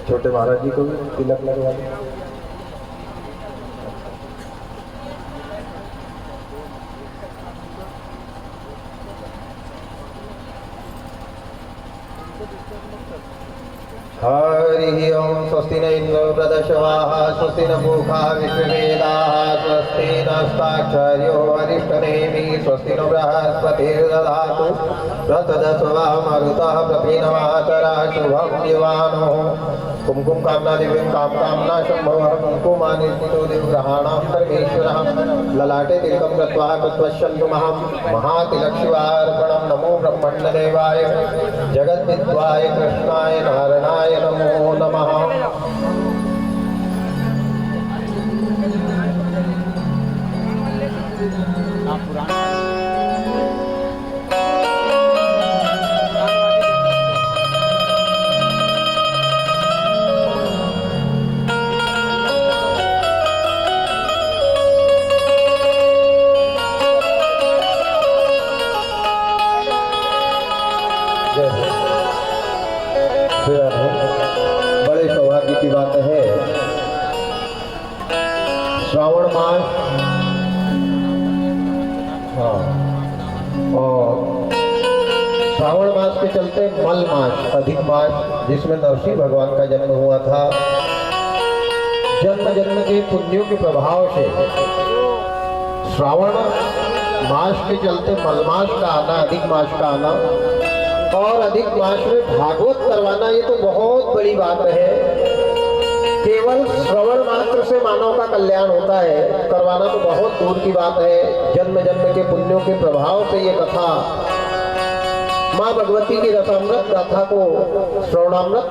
छोटे महाराज जी को भी तिलक लगवा दें। हरि ओम। स्वस्ति न इंद्रो वृद्धश्रवाः स्वस्ति न पूषा विश्ववेदाः स्वस्ति नस्ताक्षर्यो अरिष्टनेमिः स्वस्ति नो बृहस्पतिर्दधातु रतदस्वा मरुतः प्रपीनमातरः शुभं दिवानो कुमकुम कामना दिव्यं काम कामना शंभवः कुमकुमानि स्थितो दिवग्रहाणां सर्वेश्वरः ललाटे तिलकं कृत्वा तत्पश्यन्तु महातिलक्ष्मीवार्पणं नमो ब्रह्मण्यदेवाय जगद्विद्वाय कृष्णाय नारायणाय नमो नमः। बड़े सौभाग्य की बात है, श्रावण मास और श्रावण मास के चलते मल मास अधिक मास जिसमें नरसिंह भगवान का जन्म हुआ था, जन्म जन्म के पुण्यों के प्रभाव से श्रावण मास के चलते मल मास का आना, अधिक मास का आना और अधिक मास में भागवत करवाना, ये तो बहुत बड़ी बात है। केवल श्रवण मात्र से मानव का कल्याण होता है, करवाना तो बहुत दूर की बात है। जन्म जन्म के पुण्यों के प्रभाव से ये कथा माँ भगवती की रसामृत गाथा को श्रवणामृत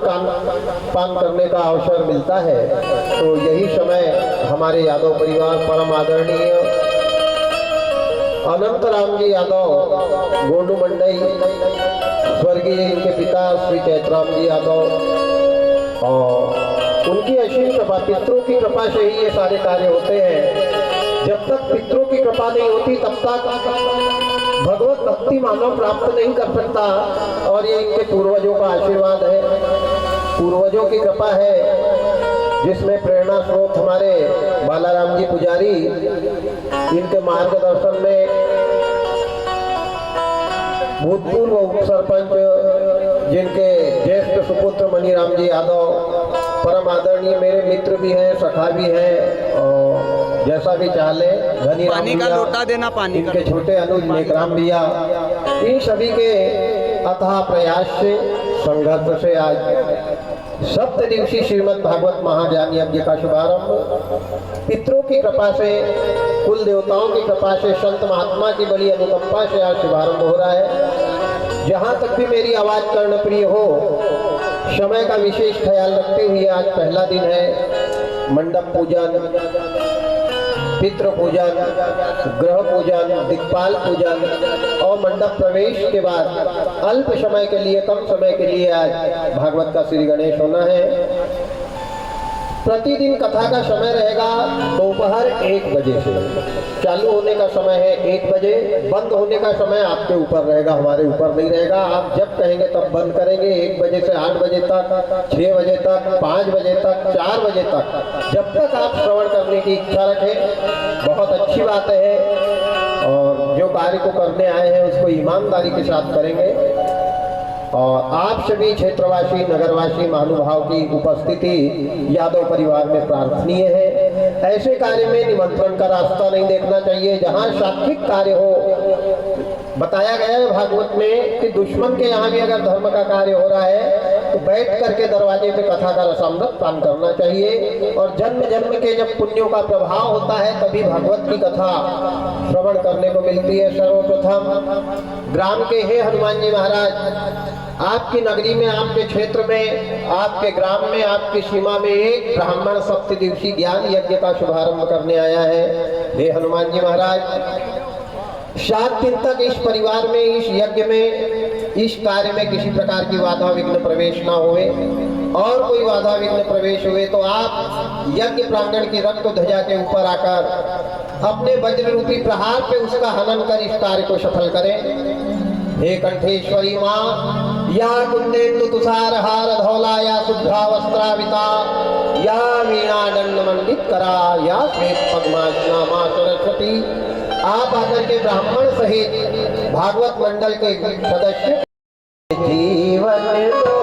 पान करने का अवसर मिलता है। तो यही समय हमारे यादव परिवार परम आदरणीय अनंत राम जी यादव गोंडू मंडई, स्वर्गीय इनके पिता श्री चैतराम जी यादव और उनकी असीम कृपा, पितरों की कृपा से ही ये सारे कार्य होते हैं। जब तक पितरों की कृपा नहीं होती तब तक भगवत भक्ति मानव प्राप्त नहीं कर सकता और ये इनके पूर्वजों का आशीर्वाद है, पूर्वजों की कृपा है, जिसमें प्रेरणा स्रोत हमारे बालाराम जी पुजारी, इनके मार्गदर्शन में भूतपूर्व उप सरपंच जिनके ज्येष्ठ सुपुत्र मनीराम जी यादव परम आदरणीय मेरे मित्र भी हैं, सखा भी हैं और जैसा भी चाहे धनी पानी का लोटा देना, पानी इनके छोटे अनुज नेकराम भैया, इन सभी के अथाह प्रयास से संघर्ष से आज सप्त दिवसीय श्रीमद् भागवत महाज्ञान यज्ञ का शुभारंभ पितरों की कृपा से, कुल देवताओं की कृपा से, संत महात्मा की बड़ी अनुकंपा से आज शुभारंभ हो रहा है। जहाँ तक भी मेरी आवाज कर्णप्रिय हो, समय का विशेष ख्याल रखते हुए आज पहला दिन है, मंडप पूजन पितृ पूजन, ग्रह पूजन, दिक्पाल पूजन और मंडप प्रवेश के बाद अल्प समय के लिए, कम समय के लिए आज भागवत का श्री गणेश होना है। प्रतिदिन कथा का समय रहेगा दोपहर 1 बजे से। चालू होने का समय है 1 बजे, बंद होने का समय आपके ऊपर रहेगा, हमारे ऊपर नहीं रहेगा। आप जब कहेंगे तब बंद करेंगे। 1 बजे से 8 बजे तक, 6 बजे तक, 5 बजे तक, 4 बजे तक, जब तक आप श्रवण करने की इच्छा रखें। बहुत अच्छी बात है, और जो कार्य को करने आए हैं उसको ईमानदारी के साथ करेंगे। और आप सभी क्षेत्रवासी, नगरवासी महानुभाव की उपस्थिति यादव परिवार में प्रार्थनीय है। ऐसे कार्य में निमंत्रण का रास्ता नहीं देखना चाहिए। जहाँ सात्विक कार्य हो, बताया गया है भागवत में कि दुश्मन के यहाँ भी अगर धर्म का कार्य हो रहा है तो बैठ करके दरवाजे पे कथा का रसामृत पान करना चाहिए। और जन्म जन्म के जब पुण्यों का प्रभाव होता है तभी भागवत की कथा श्रवण करने को मिलती है। सर्वप्रथम ग्राम के हे हनुमान जी महाराज, आपकी नगरी में, आपके क्षेत्र में, आपके ग्राम में, आपकी सीमा में एक ब्राह्मण सप्तदिवसीय ज्ञान यज्ञ का शुभारंभ करने आया है। हे हनुमान जी महाराज, 7 दिन तक इस परिवार में, इस यज्ञ में, इस कार्य में किसी प्रकार की बाधा विघ्न प्रवेश ना होवे, और कोई बाधा विघ्न प्रवेश हुए तो आप यज्ञ प्रांगण की रक्त ध्वजा के ऊपर आकर अपने वज्र रूपी प्रहार पे उसका हनन कर इस कार्य को सफल करें। हे कंठेश्वरी माँ, या कुंदेन्दु तुषार हार धौला, या शुभ्रा वस्त्राविता, या वीणा दंड मंडित करा, या श्वेत पद्मासना माँ सरस्वती, आप आकर के ब्राह्मण सहित भागवत मंडल के सदस्य जीवन जीवन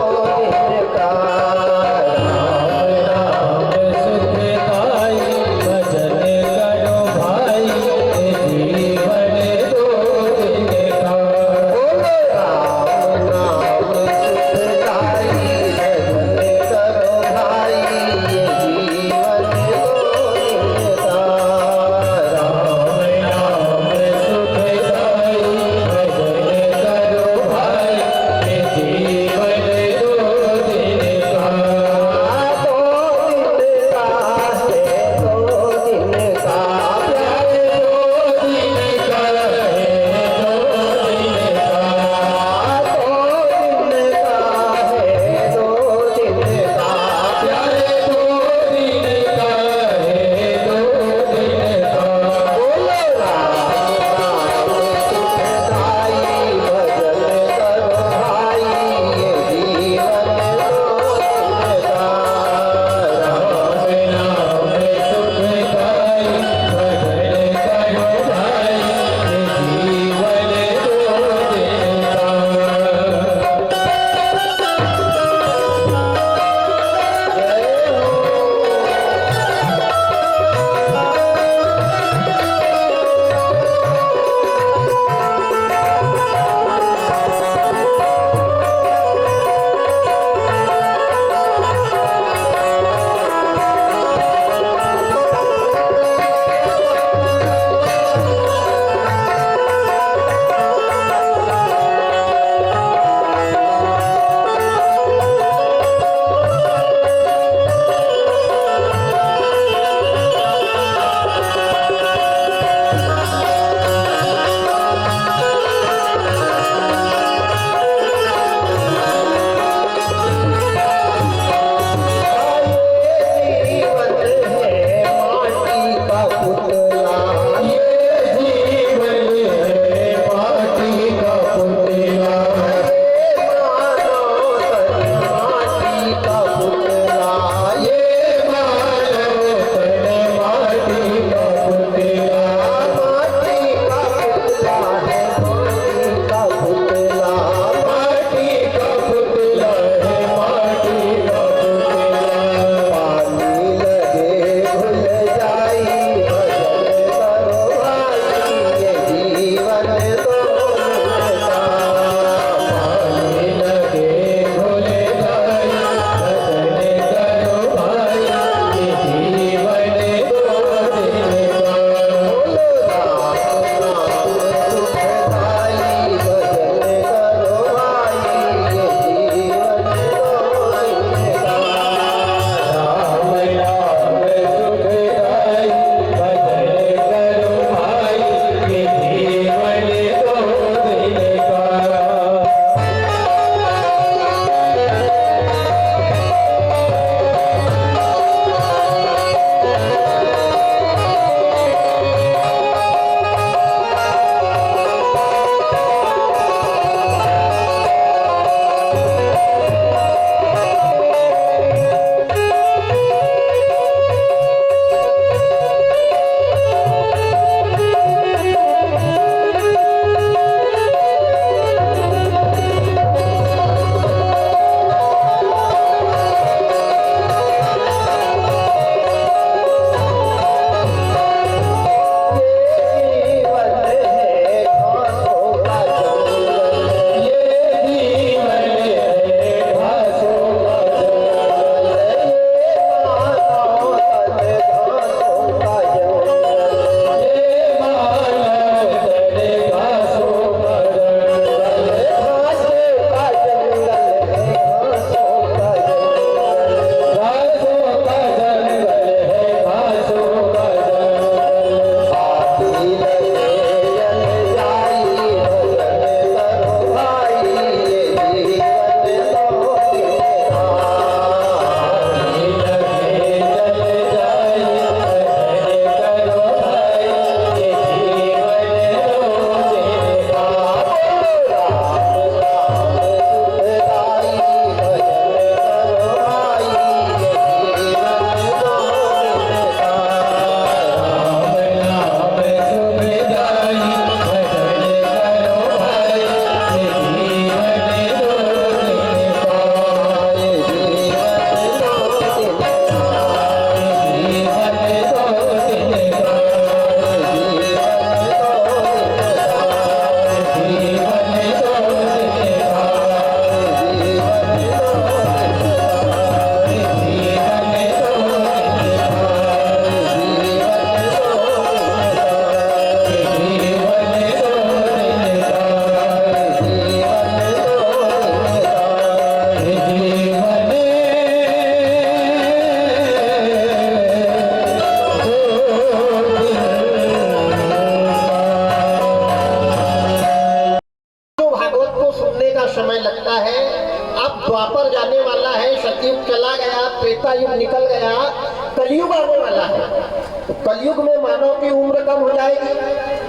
मानव की उम्र कम हो जाएगी।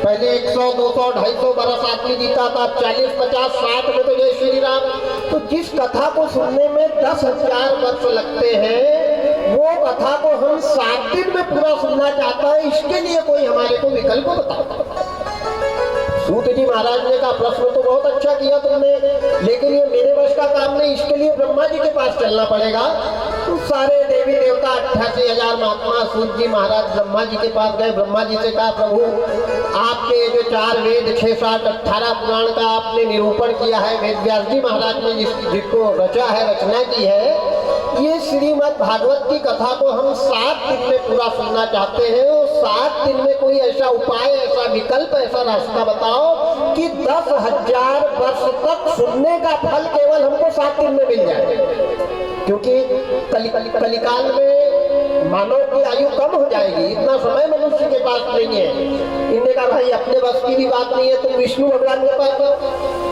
पहले 100, 200, 250 बरस आदमी जीता था, 40, 50, 60 में तो जय श्री राम। तो जिस कथा को सुनने में 10,000 वर्ष लगते हैं, वो कथा को हम 7 दिन में पूरा सुनना चाहता है। इसके लिए कोई हमारे को विकल्प बताओ। सूत जी महाराज ने कहा प्रश्न तो बहुत अच्छा किया तुमने, लेकिन ये मेरे वश का काम नहीं, इसके लिए ब्रह्मा जी के पास चलना पड़ेगा। तो सारे देवी देवता 88,000 महात्मा सूत जी महाराज ब्रह्मा जी के पास गए। ब्रह्मा जी से कहा प्रभु आपके जो 4 वेद 6, 7, 18 पुराण का आपने निरूपण किया है, वेद व्यास जी महाराज ने जिसको रचा है, रचना की है, ये श्रीमद् भागवत की कथा को हम 7 दिन में पूरा सुनना चाहते हैं। और 7 दिन में कोई ऐसा उपाय, ऐसा विकल्प, ऐसा रास्ता बताओ कि 10,000 वर्ष तक सुनने का फल केवल हमको 7 दिन में मिल जाए। क्योंकि कलिकाल में मानव की आयु कम हो जाएगी, इतना समय मनुष्य के पास नहीं है। इन्होंने कहा भाई अपने बस की भी बात नहीं है, तुम विष्णु भगवान के पास जाओ।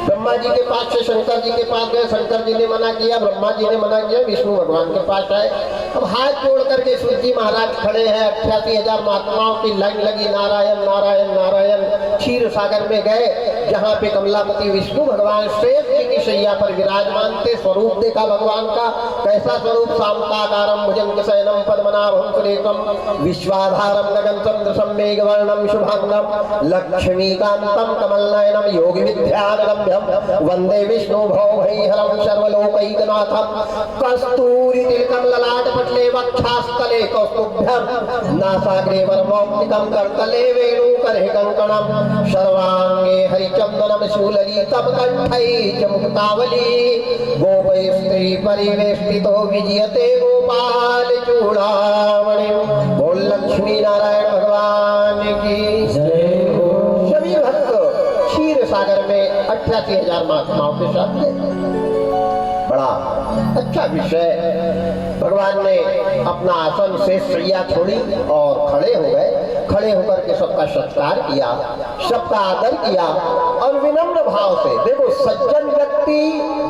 ब्रह्मा जी के पास से शंकर जी के पास गए, शंकर जी ने मना किया, ब्रह्मा जी ने मना किया, विष्णु भगवान के पास आए। अब हाथ जोड़ करके सूत जी महाराज खड़े हैं, 88,000 महात्माओं की लाइन लगी, नारायण नारायण नारायण। क्षीर सागर में गए, जहाँ पे कमलापति विष्णु भगवान शेष जी की शैया पर विराजमान थे। स्वरूप देखा भगवान का, कैसा स्वरूप, शांताकारम भुजंग शयनम पद्मनाभम सुरेशम विश्वाधारम गगन चंद्र मेघवर्णम शुभांगम लक्ष्मीकांतम कमलनयनम योगी विद्यागम्यम वंदे विष्णु भवभयहरं सर्वलोकैकनाथं कस्तूरी तिलकं ललाट पटले वक्षास्थले कौस्तुभ्यं नासाग्रे वरमौक्तिकं करतले वेणुकरे कंकणं सर्वांगे हरिचन्दनं शूललितं कंठै च मुक्तावली गोपैस्त्री परिवेष्टितो विजयते गोपाल चूड़ामणि। बोल लक्ष्मी नारायण भगवान की जय। सभी भक्त क्षीर सागर में 88,000 महात्माओं के साथ गए। बड़ा अच्छा विषय। भगवान ने अपना आसन से सैया छोड़ी और खड़े हो गए। खड़े होकर के सबका सत्कार किया, सबका आदर किया और विनम्र भाव से। देखो सज्जन व्यक्ति,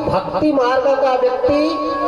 भक्ति मार्ग का व्यक्ति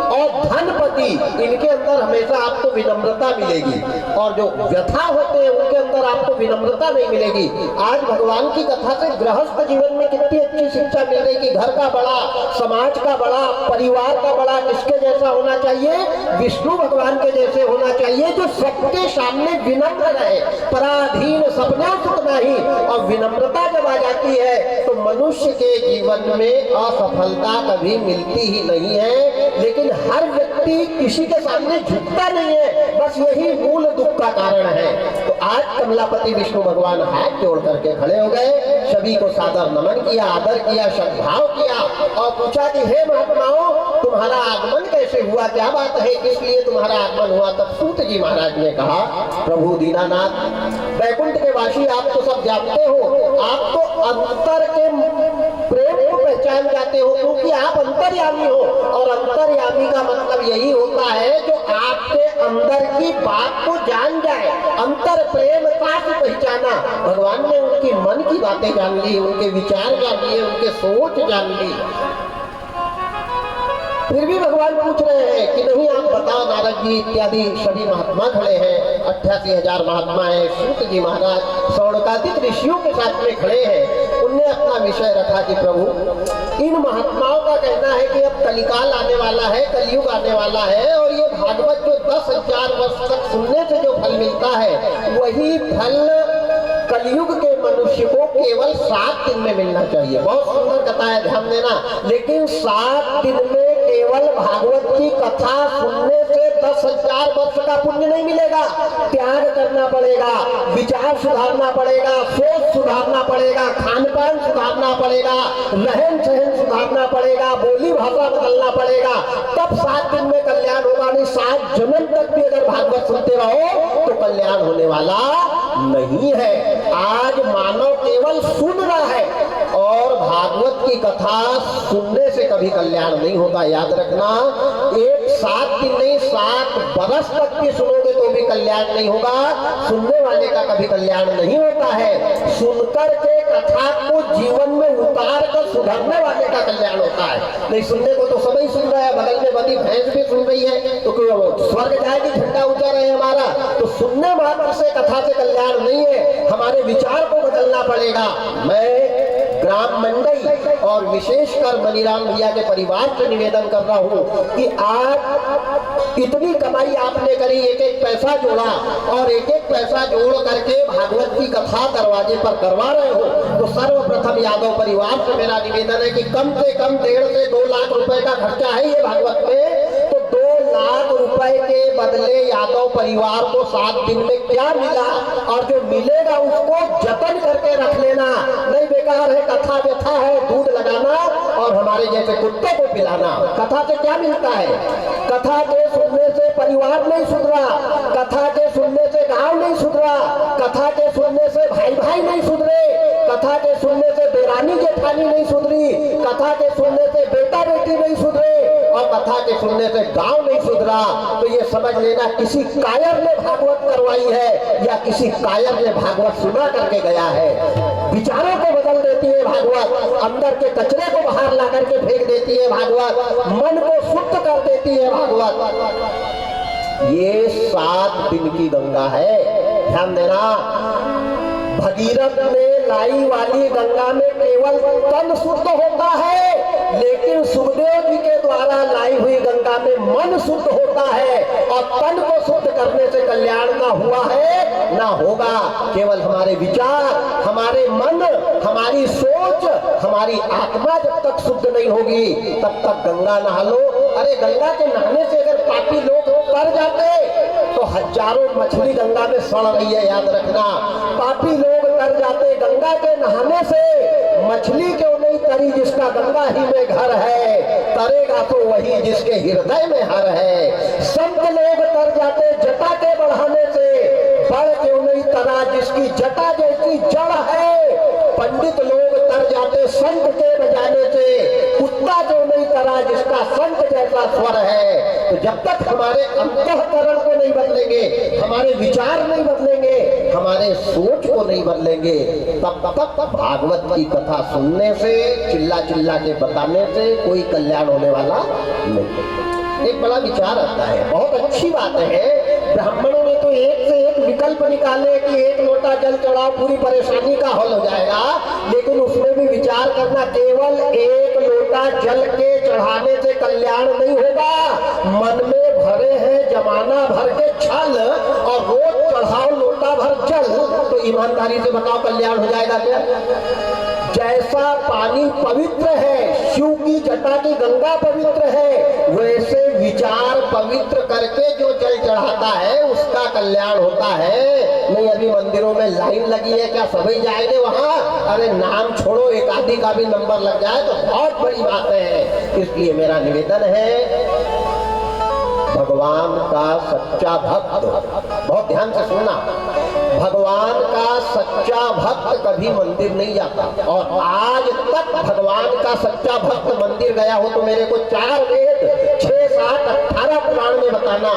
और धनपति, इनके अंदर हमेशा आपको विनम्रता मिलेगी, और जो व्यथा होते हैं उनके अंदर आपको विनम्रता नहीं मिलेगी। आज भगवान की कथा से गृहस्थ जीवन में कितनी अच्छी शिक्षा मिल रही कि घर का बड़ा, समाज का बड़ा, परिवार का बड़ा किसके जैसा होना चाहिए? विष्णु भगवान के जैसे होना चाहिए, जो सबके सामने विनम्र रहे, पराधीन सपने सुख नहीं। और विनम्रता जब आ जाती है तो मनुष्य के जीवन में असफलता कभी मिलती ही नहीं है। लेकिन हर व्यक्ति किसी के सामने झुकता नहीं है, बस यही मूल दुख का कारण है। तो आज कमलापति विष्णु भगवान हाथ जोड़ करके खड़े हो गए, सभी को सादर नमन किया, आदर किया, सद्भाव किया और पूछा कि हे महात्माओं तुम्हारा आगमन कैसे हुआ, क्या बात है, किस लिए तुम्हारा आगमन हुआ? तब सूत जी महाराज ने कहा प्रभु दीनानाथ, वैकुंठ के वासी आप तो सब जानते हो, आप तो अंतर के प्रेम को पहचान जाते हो, क्योंकि आप अंतर्यामी हो। और अंतर्यामी का मतलब यही होता है जो आपके अंदर की बात को जान जाए, अंतर प्रेम का पहचाना। भगवान ने उनकी मन की बातें जान ली, उनके विचार जान लिए, उनके सोच जान ली। फिर भी भगवान पूछ रहे हैं कि नहीं आप बताओ। नारद जी इत्यादि सभी महात्मा खड़े हैं, 88,000 महात्मा हैं। सूत जी महाराज सौनकादिक ऋषियों के साथ में खड़े हैं। उनने अपना विषय रखा कि प्रभु इन महात्माओं का कहना है कि अब कलिकाल आने वाला है, कलयुग आने वाला है, और ये भागवत जो 10,000 वर्ष तक सुनने से जो फल मिलता है वही फल कलयुग के मनुष्य को केवल 7 दिन में मिलना चाहिए। बहुत सुंदर कथा है, ध्यान देना। लेकिन 7 दिन में केवल भागवत की कथा सुनने से 10,000 वर्ष का पुण्य नहीं मिलेगा। त्याग करना पड़ेगा, विचार सुधारना पड़ेगा, सोच सुधारना पड़ेगा, खान पान सुधारना पड़ेगा, रहन सहन सुधारना पड़ेगा, बोली भाषा बदलना पड़ेगा, तब 7 दिन में कल्याण होगा। नहीं 7 जन्म तक भी अगर भागवत सुनते रहो तो कल्याण होने वाला नहीं है। आज मानव केवल सुन रहा है, और भागवत की कथा सुनने से कभी कल्याण नहीं होता। याद रखना, एक 7 दिन नहीं 7 बरस तक भी सुनोगे तो भी कल्याण नहीं होगा, सुनने वाले का कभी कल्याण नहीं होता है। सुनकर के कथा को जीवन में उतार कर सुधरने वाले का कल्याण होता है। नहीं सुनने को तो सभी सुन रहा है, बगल में बनी भैंस भी सुन रही है, तो स्वर्ग जाएगी, झंडा ऊंचा रहे हमारा। तो सुनने मात्र से कथा से कल्याण नहीं है, हमारे विचार को बदलना पड़ेगा। मैं ग्राम मंडई और विशेषकर मनीराम भैया के परिवार से निवेदन कर रहा हूँ कि आज इतनी कमाई आपने करी, एक एक पैसा जोड़ा और एक एक पैसा जोड़ करके भागवत की कथा दरवाजे पर करवा रहे हो, तो सर्वप्रथम यादव परिवार से मेरा निवेदन है कि कम से कम 1.5 से 2 लाख रुपए का खर्चा है ये भागवत में। तो 2 लाख रुपए के बदले यादव परिवार को 7 दिन में क्या मिला, और जो मिलेगा उसको जतन करके रख लेना, नहीं बेकार है। कथा व्यथा है, दूध लगाना और हमारे जैसे कुत्तों को पिलाना। कथा से क्या मिलता है? कथा के सुनने से परिवार नहीं सुधरा, कथा के सुनने से गांव नहीं सुधरा, कथा के सुनने से भाई भाई नहीं सुधरे, कथा के सुनने से देरानी जेठानी नहीं सुधरी, कथा के सुनने से बेटा बेटी नहीं सुधरे, और कथा के सुनने से गांव नहीं सुधरा। तो ये समझ लेना किसी कायर ने भागवत करवाई है या किसी कायर ने भागवत सुना करके गया है। विचारों को बदल देती है भागवत, अंदर के कचरे को बाहर ला करके फेंक देती है भागवत, मन को शुद्ध कर देती है भागवत। ये 7 दिन की गंगा है, ध्यान देना। भगीरथ में लाई वाली गंगा में केवल तन शुद्ध होता है, लेकिन सुखदेव जी के द्वारा लाई हुई गंगा में मन शुद्ध होता है, और तन को शुद्ध करने से कल्याण ना हुआ है ना होगा। केवल हमारे विचार, हमारे मन, हमारी सोच, हमारी आत्मा जब तक शुद्ध नहीं होगी तब तक गंगा नहा लो। अरे गंगा के नहाने से अगर पापी लोग तर जाते तो हजारों मछली गंगा में सड़ रही है, याद रखना। पापी लोग तर जाते गंगा के नहाने से, मछली क्यों नहीं तरी जिसका गंगा ही में घर है, तरेगा तो वही जिसके हृदय में हर है। संत लोग तर जाते जटा के बढ़ाने से, बड़ क्यों नहीं तरा जिसकी जटा जैसी जड़ है। पंडित लोग तर जाते संत के बजाने से, कुत्ता क्यों नहीं तरा जिसका संत जैसा स्वर है। तो जब तक हमारे अंतःकरण को नहीं बदलेंगे, हमारे विचार नहीं बदलेंगे, हमारे सोच को नहीं बदलेंगे, तब तक भागवत की कथा सुनने से, चिल्ला चिल्ला के बताने से कोई कल्याण होने वाला नहीं। एक बड़ा विचार आता है, बहुत अच्छी बात है। ब्राह्मणों ने तो एक से एक विकल्प निकाले कि 1 लोटा जल चढ़ाओ पूरी परेशानी का हल हो जाएगा, लेकिन उसमें भी विचार करना, केवल 1 लोटा जल के चढ़ाने से कल्याण नहीं होगा। मन में भरे हैं जमाना भर के छल और रोज चढ़ाओ लोटा भर जल, तो ईमानदारी से बताओ कल्याण हो जाएगा क्या? जैसा पानी पवित्र है, शिव की जटा की गंगा पवित्र है, वैसे विचार पवित्र करके जो जल चढ़ाता है उसका कल्याण होता है। नहीं अभी मंदिरों में लाइन लगी है, क्या सभी जाएंगे वहां? अरे नाम छोड़ो, एक आदि का भी नंबर लग जाए तो बहुत बड़ी बात है। इसलिए मेरा निवेदन है, भगवान का सच्चा भक्त, बहुत ध्यान से सुनना, भगवान का सच्चा भक्त कभी मंदिर नहीं जाता। और आज तक भगवान का सच्चा भक्त मंदिर गया हो तो मेरे को 4 वेद, 6, 7, 18 पुराण में बताना।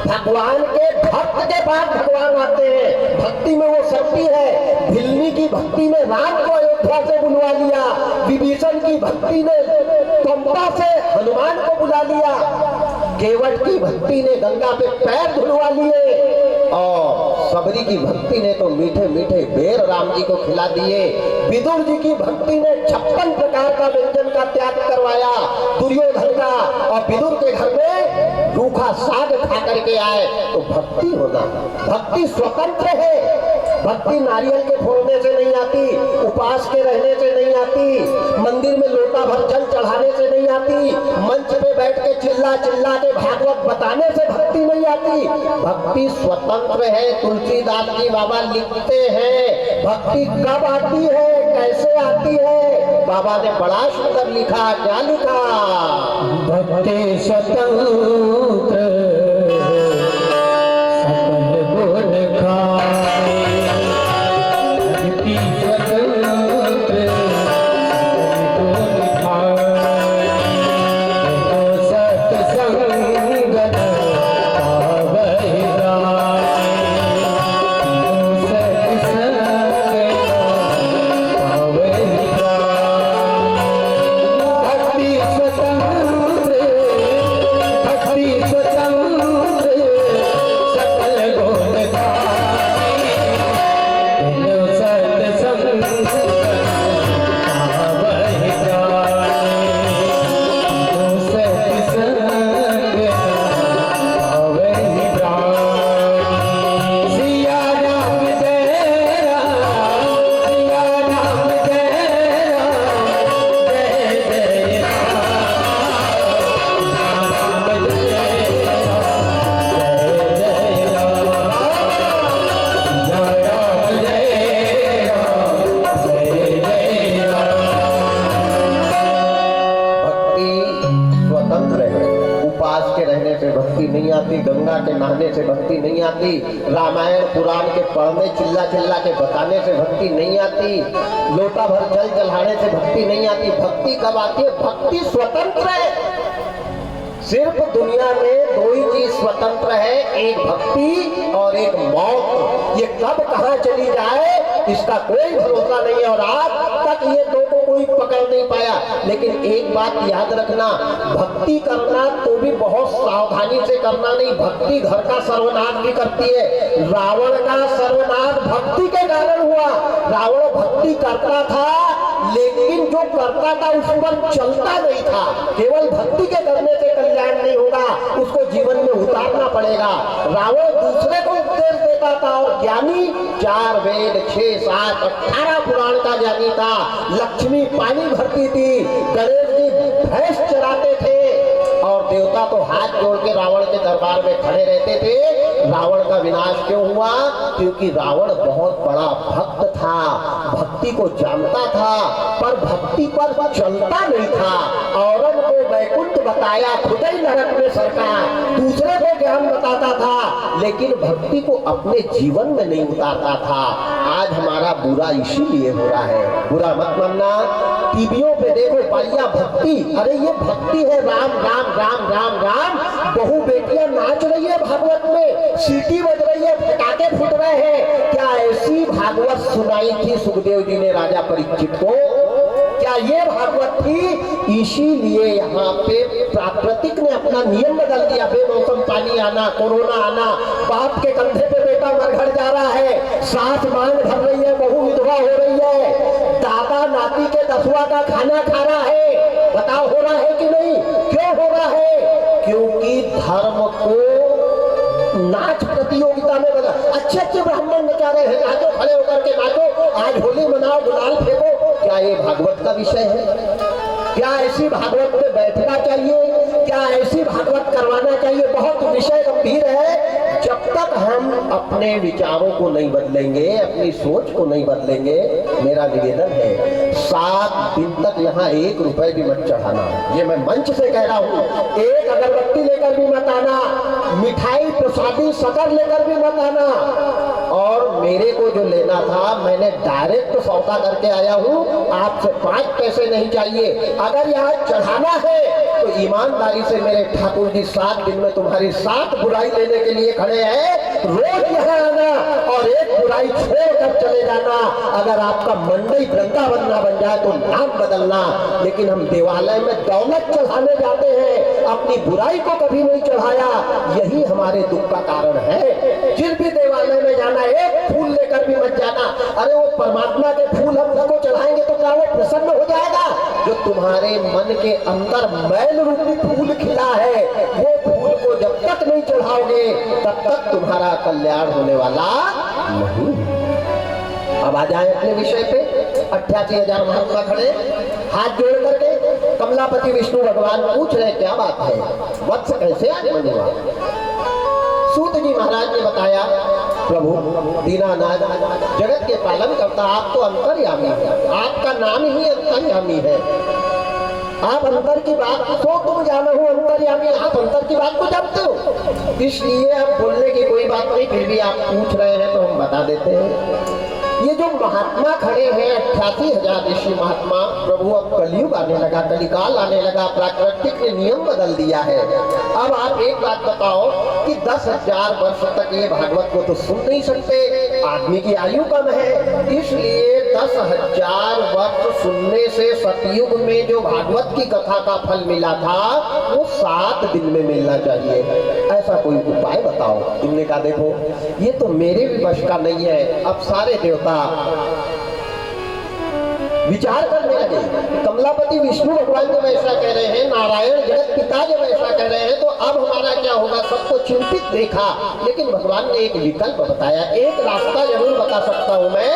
भगवान के भक्त के पास भगवान आते हैं, भक्ति में वो शक्ति है। भिल्ली की भक्ति में राम को अयोध्या से बुलवा लिया, विभीषण की भक्ति ने पंपा से हनुमान को बुला लिया, केवट की भक्ति ने गंगा पे पैर धुलवा लिए, और सबरी की भक्ति ने तो मीठे मीठे बेर राम जी को खिला दिए। विदुर जी की भक्ति ने 56 प्रकार का व्यंजन का त्याग करवाया दुर्योधन का, और विदुर के घर में रूखा साग खा करके आए। तो भक्ति होना, भक्ति स्वतंत्र है। भक्ति नारियल के फोड़ने से नहीं आती, उपास के रहने से नहीं आती, मंदिर में लोटा भर जल चढ़ाने से नहीं आती, मंच पे बैठ के चिल्ला चिल्ला के भागवत बताने से भक्ति नहीं आती। भक्ति स्वतंत्र है। तुलसीदास जी बाबा लिखते हैं, भक्ति कब आती है, कैसे आती है? बाबा ने बड़ा सुंदर लिखा, क्या लिखा? भक्ति स्वतंत्र सत्संग में नहाने से भक्ति नहीं आती, रामायण पुराण के पढ़ने चिल्ला चिल्ला के बताने से भक्ति नहीं आती, लोटा भर जल जलाने से भक्ति नहीं आती। भक्ति कब आती है? भक्ति स्वतंत्र है। सिर्फ दुनिया में दो ही चीज स्वतंत्र है, एक भक्ति और एक मौत। ये कब कहां चली जाए इसका कोई भरोसा नहीं है और आज तक ये दो को कोई पकड़ नहीं पाया। लेकिन एक बात याद रखना, भक्ति करना तो भी बहुत सावधानी से करना नहीं। भक्ति घर का सर्वनाश भी करती है। रावण का सर्वनाश भक्ति के कारण हुआ। रावण भक्ति करता था लेकिन जो करता था उस पर चलता नहीं था। केवल भक्ति के करने से कल्याण नहीं होगा, उसको जीवन में उतारना पड़ेगा। रावण दूसरे को उपदेश देता था और ज्ञानी 4 वेद 6 7 18 पुराण का ज्ञानी था। लक्ष्मी पानी भरती थी, गणेश जी भैंस चराते थे और देवता तो हाथ जोड़ के रावण के दरबार में खड़े रहते थे। रावण का विनाश क्यों हुआ? क्योंकि रावण बहुत बड़ा भक्त था, भक्ति को जानता था पर भक्ति पर चलता नहीं था। औरंग को वैकुंठ बताया, खुद ही नरक में सरकार, दूसरे को ज्ञान बताता था लेकिन भक्ति को अपने जीवन में नहीं उतारता था। आज हमारा बुरा इसीलिए हो रहा है। बुरा मत मानना, टीवियों पे देखो बढ़िया भक्ति, अरे ये भक्ति है, राम राम राम राम राम। बहु बेटियां नाच रही है भागवत में, सीटी बज रही है, पटाखे फूट रहे हैं। क्या ऐसी भागवत सुनाई थी सुखदेव जी ने राजा परीक्षित को? क्या ये भागवत थी? इसीलिए यहाँ पे प्राकृतिक ने अपना नियम बदल दिया। बेमौसम पानी आना, कोरोना आना, बाप के कंधे पे बेटा मरघट जा रहा है, सास मांग भर रही है, बहू विधवा हो रही है, दादा नाती के 10वां का खाना खा रहा है। बताओ हो रहा है कि नहीं? क्यों हो रहा है? क्योंकि धर्म को नाच प्रतियोगिता में बदला। अच्छे अच्छे ब्राह्मण नचा रहे हैं, नाचो, खड़े होकर के नाचो, आज होली मनाओ, गुलाल फेंको। क्या ये भागवत का विषय है? क्या ऐसी भागवत में बैठना चाहिए? क्या ऐसी भागवत करवाना चाहिए? बहुत विषय गंभीर है। जब तक हम अपने विचारों को नहीं बदलेंगे, अपनी सोच को नहीं बदलेंगे, मेरा निवेदन है 7 दिन तक यहाँ 1 रुपए भी मत चढ़ाना। ये मैं मंच से कह रहा हूँ। एक अगरबत्ती लेकर भी मत आना, मिठाई प्रसादी शक्कर लेकर भी मत आना। और मेरे को जो लेना था मैंने डायरेक्ट सौदा करके आया हूँ, आपसे 5 पैसे नहीं चाहिए। अगर यहाँ चढ़ाना है तो ईमानदारी से मेरे ठाकुर जी 7 दिन में तुम्हारी 7 बुराई लेने के लिए खड़े हैं। रोज यहाँ आना और एक बुराई छोड़कर चले जाना। अगर आपका मंडई वृंदावन ना बन जाए तो नाम बदलना। लेकिन हम देवालय में दौलत चढ़ाने जाते हैं, अपनी बुराई को कभी नहीं चढ़ाया। यही हमारे दुख का कारण है। जिस भी देवालय में जाना, एक फूल लेकर भी मत जाना। अरे वो परमात्मा के फूल हम उसको चढ़ाएंगे तो क्या वो प्रसन्न हो जाएगा? जो तुम्हारे मन के अंदर मैल रूपी फूल खिला है, वो फूल को जब तक नहीं चढ़ाओगे तब तक तुम्हारा कल्याण होने वाला नहीं। अब आ जाए अपने विषय पे। 88,000 महात्मा खड़े हाथ जोड़ करके कमलापति विष्णु भगवान पूछ रहे क्या बात है, वत्स कैसे आगमन हुआ? सूत जी महाराज ने बताया, प्रभु दीनानाथ जगत के पालन करता, आप तो अंतर्यामी है, आपका नाम ही अंतर्यामी है। आप अंतर की बात तो तुम जाना हो, अंतर्यामी, आप अंतर की बात को जानते हो। इसलिए आप बोलने की कोई बात नहीं, फिर भी आप पूछ रहे हैं तो हम बता देते हैं। ये जो महात्मा खड़े हैं 88,000 ऋषि महात्मा, प्रभु अब कलयुग आने लगा, कलिकाल आने लगा, प्राकृतिक ने नियम बदल दिया है। अब आप एक बात बताओ कि 10,000 वर्ष तक ये भागवत को तो सुन नहीं सकते, आदमी की आयु कम है। इसलिए 10,000 वर्ष सुनने से सतयुग में जो भागवत की कथा का फल मिला था वो 7 दिन में मिलना चाहिए। ऐसा कोई उपाय बताओ। तुमने कहा देखो ये तो मेरे भी वश का नहीं है। अब सारे देवता विचार करने लगे। कमलापति विष्णु भगवान जब ऐसा कह रहे हैं, नारायण जगत पिता जब ऐसा कह रहे हैं, तो अब हमारा क्या होगा? सबको चिंतित देखा, लेकिन भगवान ने एक विकल्प बताया। एक रास्ता जरूर बता सकता हूं मैं,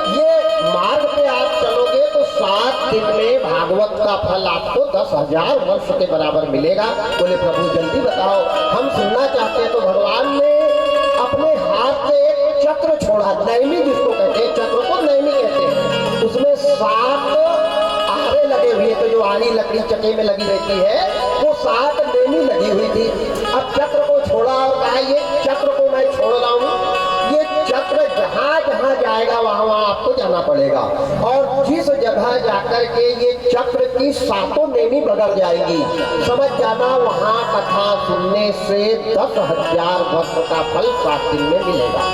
ये मार्ग पे आप चलोगे तो 7 दिन में भागवत का फल आपको 10,000 वर्ष के बराबर मिलेगा। बोले प्रभु जल्दी बताओ, हम सुनना चाहते हैं। तो भगवान ने अपने हाथ में एक चक्र छोड़ा, नैमी जिसको कहते हैं, चक्र को नैमी कहते हैं। उसमें 7 आरे लगे हुए, तो जो आरी लकड़ी चके में लगी रहती है वो 7 नैमी लगी हुई थी। अब चक्र को छोड़ा और कहा ये मैं छोड़ रहा हूँ, ये चक्र जहाँ जहाँ जाएगा वहाँ वहाँ आपको जाना पड़ेगा। और जिस जगह जाकर के ये चक्र की सातों नेमी बदल जाएगी, समझ जाना वहाँ कथा सुनने से 10,000 वर्ष का फल 7 दिन में मिलेगा।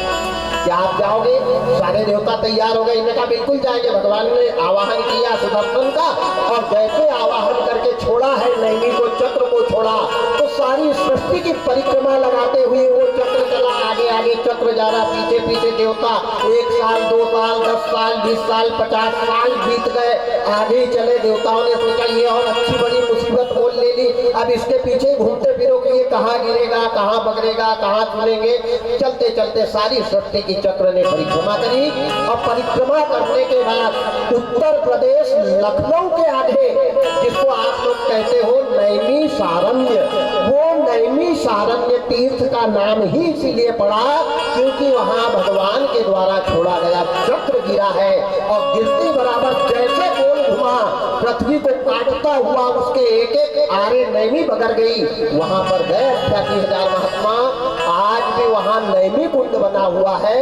क्या आप जाओगे? सारे देवता तैयार हो गए, इन्हें कहा बिल्कुल जाएंगे। भगवान ने आवाहन किया सुदर्शन का, और जैसे आवाहन करके छोड़ा है नैमी को, चक्र को छोड़ा, तो सारी सृष्टि की परिक्रमा लगाते हुए वो चक्र चला, आगे आगे चक्र जा रहा, पीछे पीछे देवता। 1 साल 2 साल 10 साल 20 साल 50 साल बीत गए, आगे ही चले। देवताओं ने सोचा ये और अच्छी बड़ी मुसीबत मोल ले ली, अब इसके पीछे घूमते फिरो कि ये कहाँ गिरेगा, कहाँ बगरेगा, कहाँ चुनेंगे। चलते चलते सारी सृष्टि की चक्र ने परिक्रमा करी, और परिक्रमा करने के बाद उत्तर प्रदेश लखनऊ के आगे, जिसको आप लोग कहते हो नैमिषारण्य, वो नैमिषारण्य तीर्थ का नाम ही इसीलिए पड़ा क्योंकि वहां भगवान के द्वारा छोड़ा गया चक्र गिरा है, और गिरती बराबर जैसे गोल घुमा, पृथ्वी को काटता हुआ उसके एक एक आरे नैमी बगर गई। वहां पर गए 88,000 महात्मा। आज भी वहां नैमी कुंड बना हुआ है,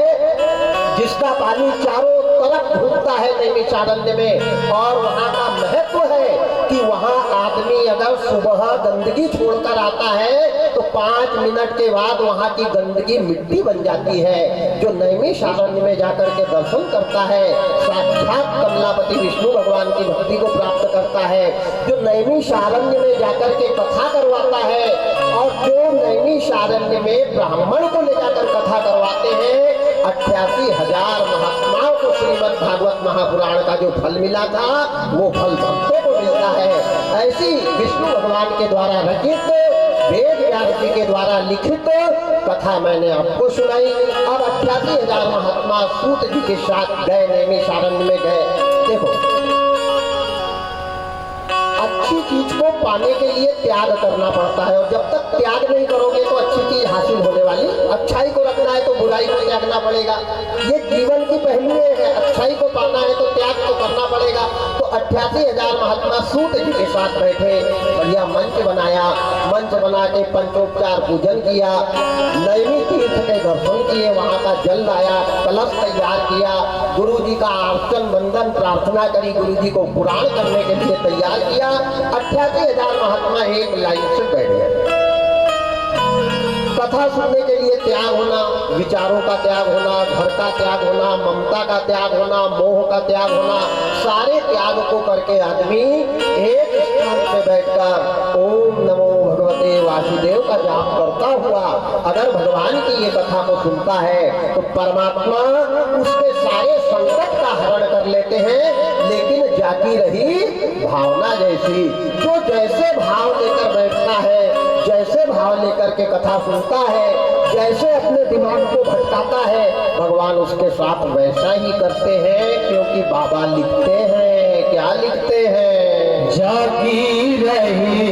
जिसका पानी चारों तरफ घूमता है नैमिषारण्य में। और वहां का महत्व है कि वहां आदमी अगर सुबह गंदगी छोड़कर आता है तो 5 मिनट के बाद वहां की गंदगी मिट्टी बन जाती है। जो नैमिषारण्य में जाकर के दर्शन करता है, साक्षात कमलापति विष्णु भगवान की भक्ति को प्राप्त करता है। जो नैमिषारण्य में जाकर के कथा करवाता है, और जो नैमिषारण्य में ब्राह्मण को ले जाकर कथा करवाते हैं, 88,000 महात्माओं को श्रीमद् भागवत महापुराण का जो फल मिला था, वो फल भक्तों को मिलता है। ऐसी विष्णु भगवान के द्वारा रचित, वेद व्यास जी के द्वारा लिखित कथा मैंने आपको सुनाई। अब 88,000 महात्मा सूत जी के साथ गए, नैमिषारण्य में गए। देखो, अच्छी चीज को पाने के लिए त्याग करना पड़ता है, और जब तक त्याग नहीं करोगे तो अच्छी चीज हासिल होने वाली। अच्छाई को रखना है तो बुराई को त्यागना पड़ेगा। ये जीवन की पहलुएं हैं। अच्छाई को पाना है तो त्याग तो करना पड़ेगा। तो 88,000 महात्मा सूत जी के साथ बैठे, बढ़िया मंच बनाया, मंच बना के पंचोपचार पूजन किया, नैमी तीर्थ के दर्शन किए, वहां का जल लाया, कलश तैयार किया, गुरु जी का अर्चन वंदन प्रार्थना करी, गुरु जी को पुराण करने के लिए तैयार किया। 88,000 महात्मा एक लाइन से बैठ गए। कथा सुनने के लिए त्याग होना, विचारों का त्याग होना, घर का त्याग होना, ममता का त्याग होना, मोह का त्याग होना, सारे त्याग को करके आदमी एक स्थान पे बैठकर ओम नमो भगवते वासुदेव का जाप करता हुआ अगर भगवान की ये कथा को सुनता है तो परमात्मा उसके सारे संकट का हरण कर लेते हैं। लेकिन जाती रही भावना जैसी, जो जैसे भाव लेकर बैठता है, जैसे भाव लेकर के कथा सुनता है, जैसे अपने दिमाग को भटकाता है, भगवान उसके साथ वैसा ही करते हैं। क्योंकि बाबा लिखते हैं, क्या लिखते हैं? जागी रही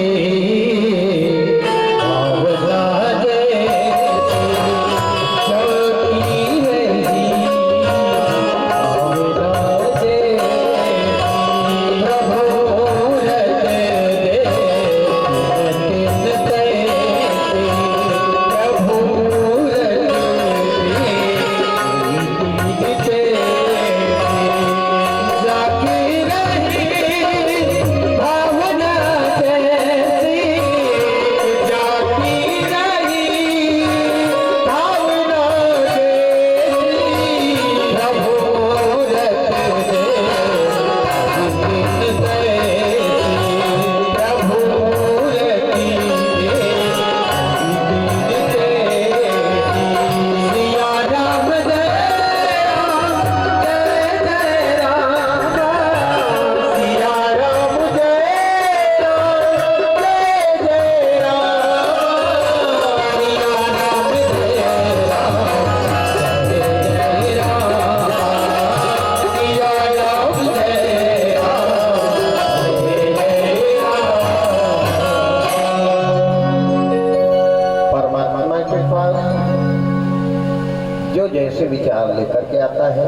जैसे विचार लेकर के आता है,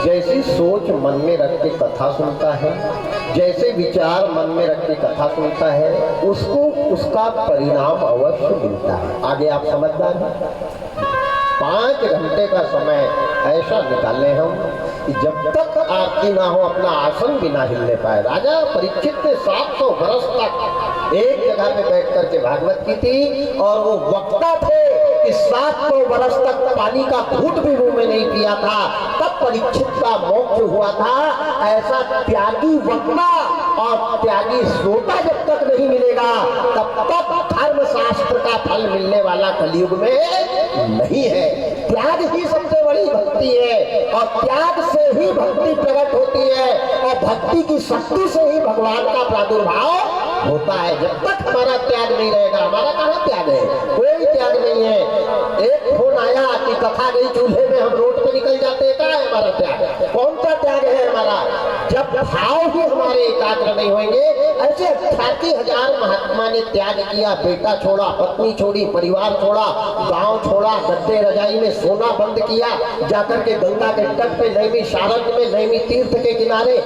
जैसी सोच मन में रख के कथा सुनता है, जैसे विचार मन में रख के कथा सुनता है, उसको उसका परिणाम अवश्य मिलता है। आगे आप समझदार हैं। 5 घंटे का समय ऐसा निकाले हम कि जब तक आरती ना हो अपना आसन भी ना हिलने पाए। राजा परीक्षित ने 700 वर्ष तक एक जगह पे बैठ करके भागवत की थी और वो वक्ता थे कि 700 वर्ष तक पानी का घूंट भी मुंह में नहीं पिया था, तब परीक्षित का मोक्ष हुआ था। ऐसा त्यागी वक्ता और त्यागी श्रोता जब तक नहीं मिलेगा तब तक धर्म शास्त्र का फल मिलने वाला कलयुग में नहीं है। त्याग ही सबसे बड़ी भक्ति है और त्याग से ही भक्ति प्रकट होती है और भक्ति की शक्ति से ही भगवान का प्रादुर्भाव होता है। जब तक हमारा त्याग नहीं रहेगा, हमारा कहाँ त्याग है? कोई त्याग नहीं है। एक फोन आया कि कथा गई चूल्हे में, हम रोड पे निकल जाते हैं, कहाँ है हमारा त्याग? कौन सा त्याग है हमारा? जब भाव ही हमारे एकाग्र नहीं होंगे। ऐसे 88,000 महात्मा ने त्याग किया, बेटा छोड़ा, पत्नी छोड़ी, परिवार छोड़ा, गांव छोड़ा, गद्दे रजाई में सोना बंद किया, जाकर के गंगा के तट पे नैमी शारद में, नैमी तीर्थ के किनारे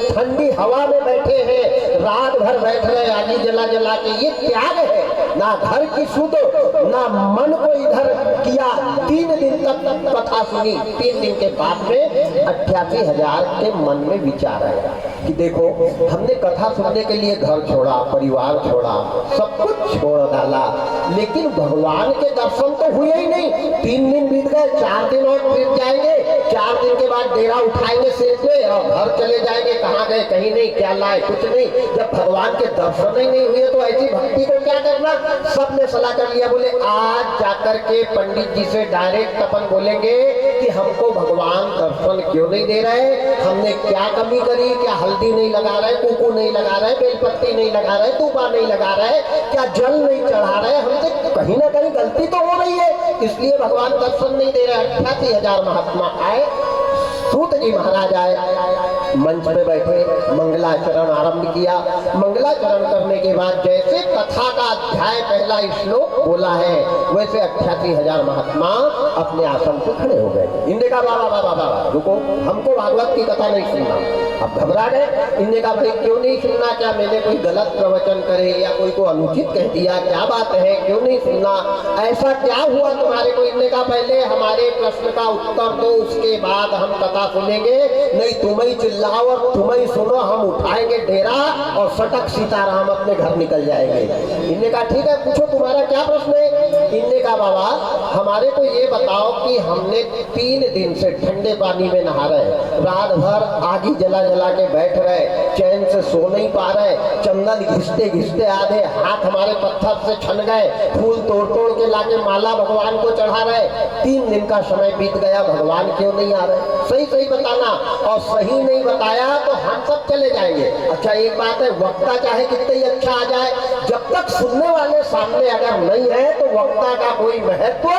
ठंडी हवा में बैठे हैं, रात भर बैठ रहे आगी जला जला के। ये त्याग है। ना घर की सुध, ना मन को इधर किया। 3 दिन तक कथा सुनी। 3 दिन के बाद में 88,000 के मन में विचार आया कि देखो, हमने कथा सुनने के लिए घर छोड़ा, परिवार छोड़ा, सब कुछ छोड़ डाला, लेकिन भगवान के दर्शन तो हुए ही नहीं। 3 दिन बीत गए, 4 दिन और बीत जाएंगे, 4 दिन के बाद डेरा उठाएंगे सिर पे और घर चले जाएंगे। कहाँ गए? कहीं नहीं। क्या लाए? कुछ नहीं। जब भगवान के दर्शन ही नहीं हुए तो ऐसी भक्ति को क्या करना? सबने सलाह कर लिया, बोले आज जाकर के पंडित जी से डायरेक्ट अपन बोलेंगे कि हमको भगवान दर्शन क्यों नहीं दे रहे, हमने क्या कमी करी, क्या हल्दी नहीं लगा रहे, कुकू नहीं लगा रहे, बेलपत्ती नहीं लगा रहे, दूबा नहीं लगा रहे, क्या जल नहीं चढ़ा रहे, हमसे कहीं ना कहीं गलती तो हो रही है, इसलिए भगवान दर्शन नहीं दे रहे। 88,000 महात्मा आए। सूत जी महाराज आए, मंच पे बैठे, मंगलाचरण आरंभ किया। मंगलाचरण करने के बाद जैसे कथा का अध्याय पहला श्लोक बोला है, वैसे 88,000 महात्मा अपने आसन पे खड़े हो गए। इनने कहा बाबा बाबा बाबा रुको, हमको भागवत की कथा नहीं सुनना। अब घबरा गए। इनने कहा भाई क्यों नहीं सुनना? क्या मैंने कोई गलत प्रवचन करे या कोई को अनुचित कह दिया? क्या बात है, क्यों नहीं सुनना? ऐसा क्या हुआ तुम्हारे को? इनने कहा पहले हमारे प्रश्न का उत्तर दो, उसके बाद हम कथा सुनेंगे। नहीं तुम ही चिल्लाओ और तुम ही सुनो, हम उठाएंगे डेरा और सटक सीताराम अपने घर निकल जाएंगे। इनने कहा ठीक है, पूछो तुम्हारा क्या प्रश्न है? इनने कहा बाबा हमारे को ये बताओ कि हमने 3 दिन से ठंडे पानी में नहा रहे, रात भर आगी जला जला के बैठ रहे, चैन से सो नहीं पा रहे, चंदन घिसते घिसते आधे हाथ हमारे पत्थर से छन गए, फूल तोड़ तोड़ के लाके माला भगवान को चढ़ा रहे। 3 दिन का समय बीत गया, भगवान क्यों नहीं आ रहे? सही सही बताना, और सही नहीं बताया तो हम सब चले जाएंगे। अच्छा एक बात है, वक्ता चाहे कितने ही अच्छा आ जाए, जब तक सुनने वाले सामने अगर नहीं है तो वक्ता का कोई महत्व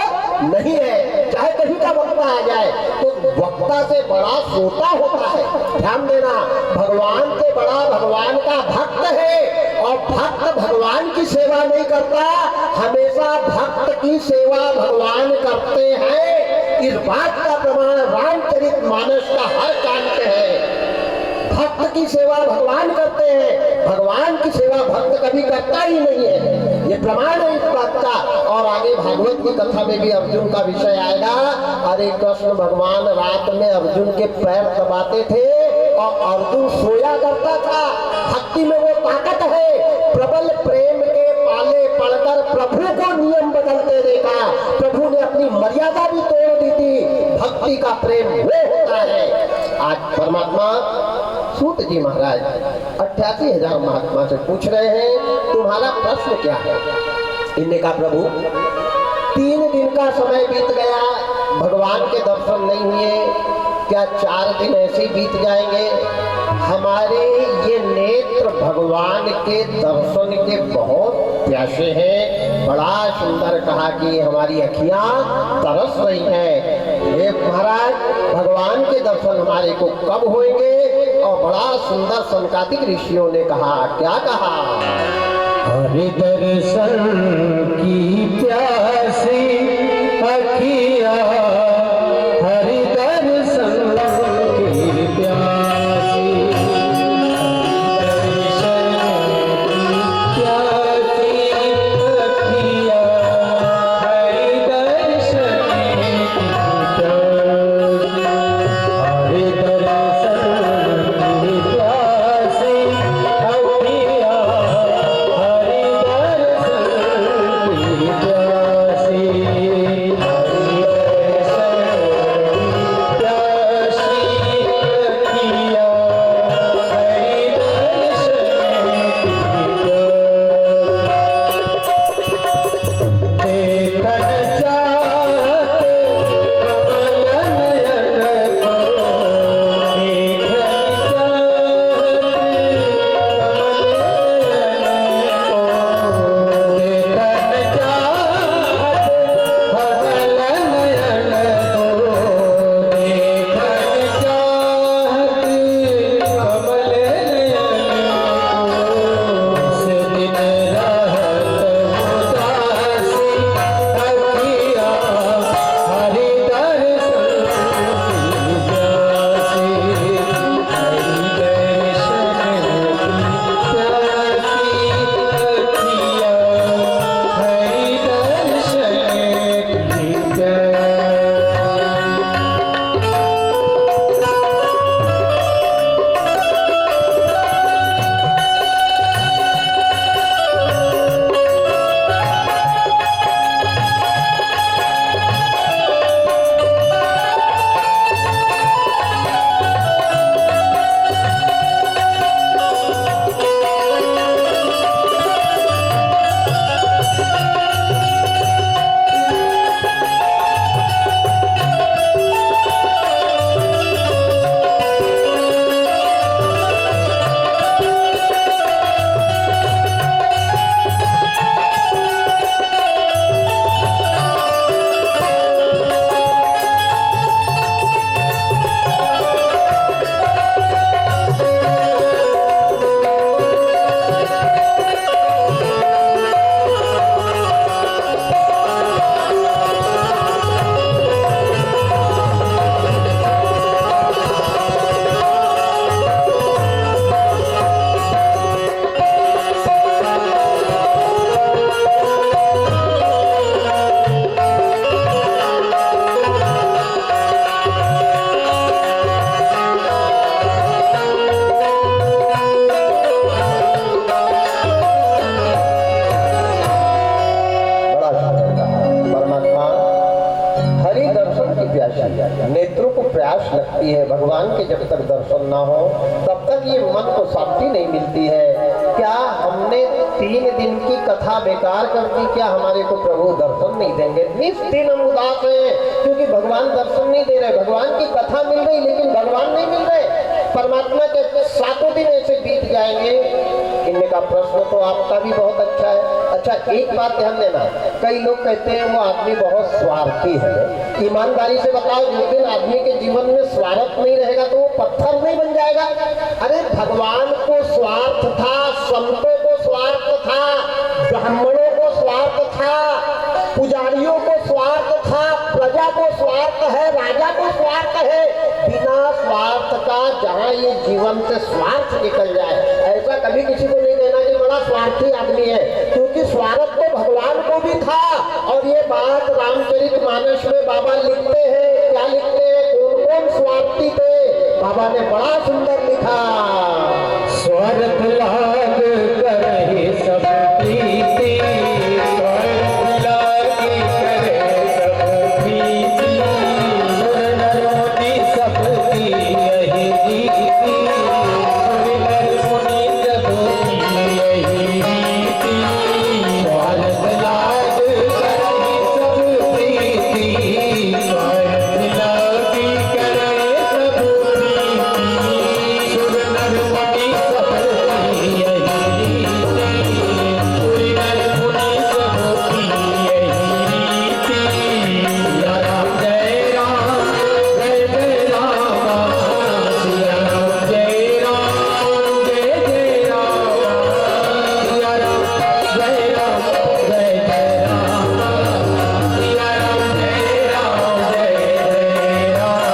नहीं है। चाहे कहीं का वक्ता आ जाए, तो वक्ता से बड़ा श्रोता होता है। ध्यान देना, भगवान से बड़ा भगवान का भक्त है, और भक्त भगवान की सेवा नहीं करता, हमेशा भक्त की सेवा भगवान करते हैं। इस बात का प्रमाण रामचरितमानस का हर कांड है। भक्त की सेवा भगवान करते हैं, भगवान की सेवा भक्त कभी करता ही नहीं है। ये प्रमाण है इस बात का। और आगे भागवत की कथा में भी अर्जुन का विषय आएगा। अरे कृष्ण भगवान रात में अर्जुन के पैर दबाते थे और अर्जुन सोया करता था। भक्ति में वो ताकत है। प्रबल प्रेम के पाले पड़कर प्रभु को नियम बदलते देखा, प्रभु ने अपनी मर्यादा भी तोड़ दी थी। भक्ति का प्रेम वो होता है। आज परमात्मा सूत जी महाराज 88,000 महात्मा से पूछ रहे हैं तुम्हारा प्रश्न क्या है? इनने कहा प्रभु 3 दिन का समय बीत गया, भगवान के दर्शन नहीं हुए, क्या 4 दिन ऐसे बीत जाएंगे? हमारे ये नेत्र भगवान के दर्शन के बहुत प्यासे हैं। बड़ा सुंदर कहा कि हमारी अखियां तरस रही हैं। हे महाराज भगवान के दर्शन हमारे को कब होंगे? और बड़ा सुंदर संकादिक ऋषियों ने कहा, क्या कहा? हरि दर्शन की प्यासी अखियां, हरि दर्शन की प्यासी, दर्शन की प्यासी अखियां, हरि दर्शन मिलती है। भगवान के जब तक दर्शन ना हो तब तक ये मन को शांति नहीं मिलती है। क्या हमने 3 दिन की कथा बेकार कर दी? क्या हमारे को प्रभु दर्शन नहीं देंगे? निस्दिन हम उदास हैं क्योंकि भगवान दर्शन नहीं दे रहे। भगवान की कथा मिल रही लेकिन भगवान नहीं मिल रहे। परमात्मा के 7 दिन ऐसे बीत जाएंगे। इनका प्रश्न तो आपका भी बहुत अच्छा है। अच्छा, एक बात ध्यान देना, कई लोग कहते हैं वो आदमी बहुत स्वार्थी है। ईमानदारी से बताओ, जिस दिन आदमी के जीवन में स्वार्थ नहीं रहेगा तो वो पत्थर नहीं बन जाएगा। अरे भगवान को स्वार्थ था, संतों को स्वार्थ था, ब्राह्मणों को स्वार्थ था, पुजारियों को स्वार्थ था, प्रजा को स्वार्थ है, राजा को स्वार्थ है। बिना स्वार्थ का जहाँ ये जीवन से स्वार्थ निकल जाए, ऐसा कभी किसी को नहीं देना कि बड़ा स्वार्थी आदमी है, क्योंकि स्वार्थ तो भगवान को भी था। और ये बात रामचरितमानस में बाबा लिखते हैं। क्या लिखते हैं? कौन कौन स्वार्थी थे? बाबा ने बड़ा सुंदर लिखा, स्वार्थ लाग करहि सब प्रीति, स्वार्थ लाग करे सब प्रीति, सुर नर मुनि सबकी यही रीति, सुर नर मुनि सबकी यही रीति, स्वार्थ लाग करहि सब प्रीति, स्वार्थ लाग करे सब प्रीति, सुर नर मुनि सबकी यही रीति, सुर नर मुनि सबकी यही रीति। सिया राम जय राम, जय जय राम, सिया राम जय राम, जय जय राम, सिया राम जय राम, जय जय राम, सिया राम जय राम, जय जय राम।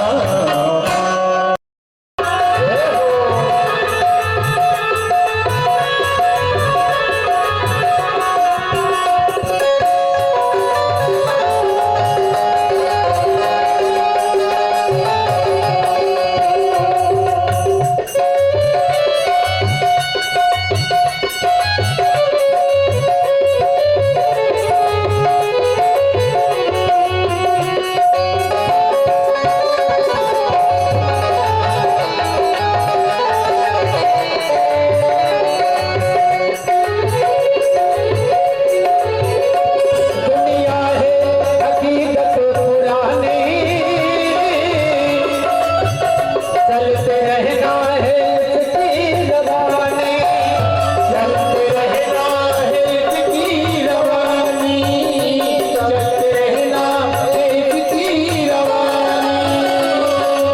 दुनिया है हकीकत पुरानी, चलते रहना है इसकी रवानी, चलते रहना है इसकी रवानी, चलते रहना है इसकी रवानी।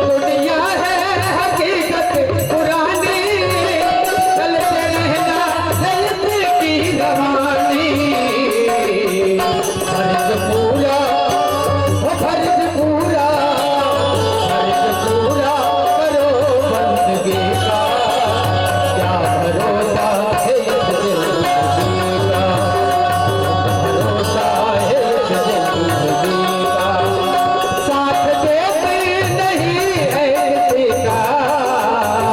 दुनिया है हकीकत पुरानी, चलते रहना है इसकी रवानी। फर्ज पूरा, वो फर्ज पूरा, फर्ज पूरा करो बंदगी का, क्या भरोसा है इस जिंदगी का, भरोसा है इस जिंदगी का, साथ देती नहीं है किसी का,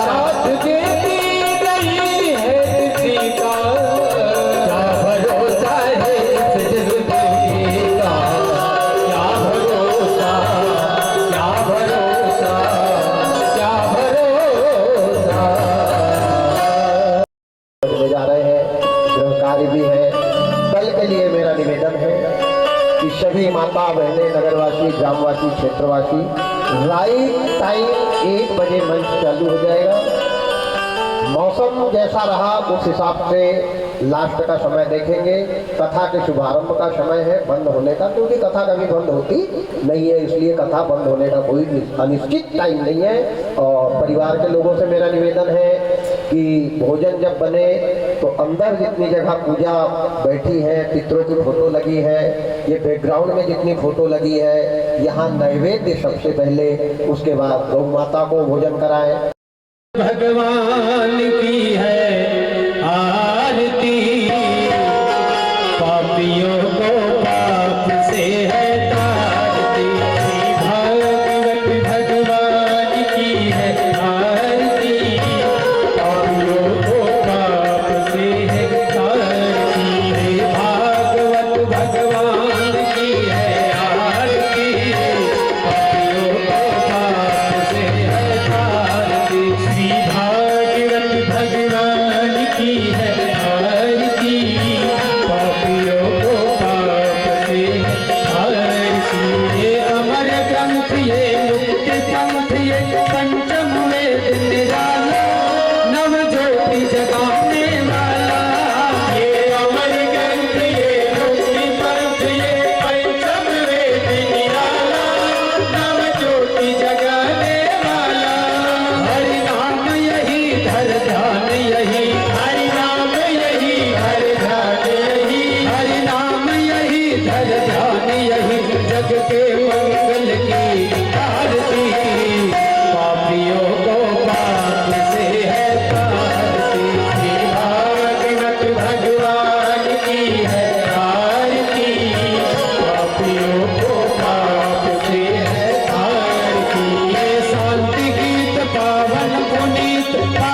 साथ देती नहीं है किसी का, क्या भरोसा है इस जिंदगी का, क्या भरोसा, क्या भरोसा, क्या भरोसा। ले जा रहे हैं, गृह कार्य भी है। कल के लिए मेरा निवेदन है कि सभी माता बहनें, नगरवासी, ग्रामवासी, क्षेत्रवासी, राइट टाइम 1 बजे मंच चालू हो जाएगा। मौसम जैसा रहा उस हिसाब से लास्ट का समय देखेंगे। कथा के शुभारंभ का समय है, बंद होने का, क्योंकि कथा कभी बंद होती नहीं है, इसलिए कथा बंद होने का कोई अनिश्चित टाइम नहीं है। और परिवार के लोगों से मेरा निवेदन है कि भोजन जब बने तो अंदर जितनी जगह पूजा बैठी है, पितरों की फोटो लगी है, ये बैकग्राउंड में जितनी फोटो लगी है, यहाँ नैवेद्य सबसे पहले, उसके बाद गौ माता को भोजन कराएं। भगवान की है आरती, पापियों को पाप से है तारती, भागवत भगवान की है आरती, पापियों को पाप से है तारती, भागवत भगवान की है आरती, पापियों को पाप से है पार